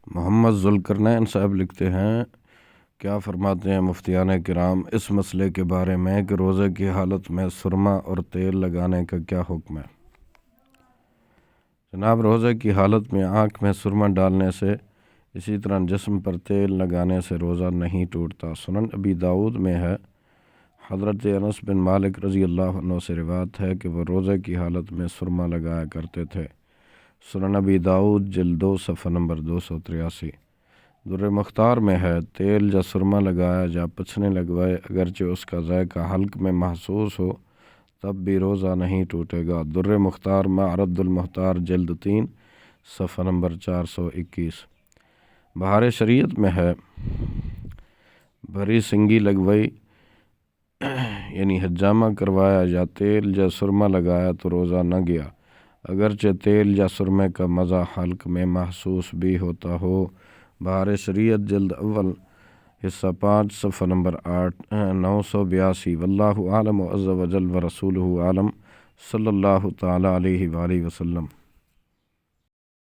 محمد ذوالقرنین صاحب لکھتے ہیں، کیا فرماتے ہیں مفتیان کرام اس مسئلے کے بارے میں کہ روزے کی حالت میں سرما اور تیل لگانے کا کیا حکم ہے؟ جناب، روزے کی حالت میں آنکھ میں سرما ڈالنے سے، اسی طرح جسم پر تیل لگانے سے روزہ نہیں ٹوٹتا۔ سنن ابی داؤد میں ہے، حضرت انس بن مالک رضی اللہ عنہ سے روایت ہے کہ وہ روزے کی حالت میں سرما لگایا کرتے تھے۔ سنن ابی داؤد جلد 2 صفحہ نمبر 283۔ در مختار میں ہے، تیل یا سرما لگایا یا پچھنے لگوائے اگرچہ اس کا ذائقہ حلق میں محسوس ہو تب بھی روزہ نہیں ٹوٹے گا۔ در مختار معرض المختار جلد 3 صفحہ نمبر 421۔ بہار شریعت میں ہے، بھری سنگی لگوئی یعنی حجامہ کروایا یا تیل یا سرما لگایا تو روزہ نہ گیا، اگرچہ تیل یا سرمے کا مزہ حلق میں محسوس بھی ہوتا ہو۔ بہار شریعت جلد اول حصہ 5 صفحہ نمبر 982۔ واللہ اعلم عز وجل ورسولہ عالم، صلی اللہ تعالی علیہ وآلہ وسلم۔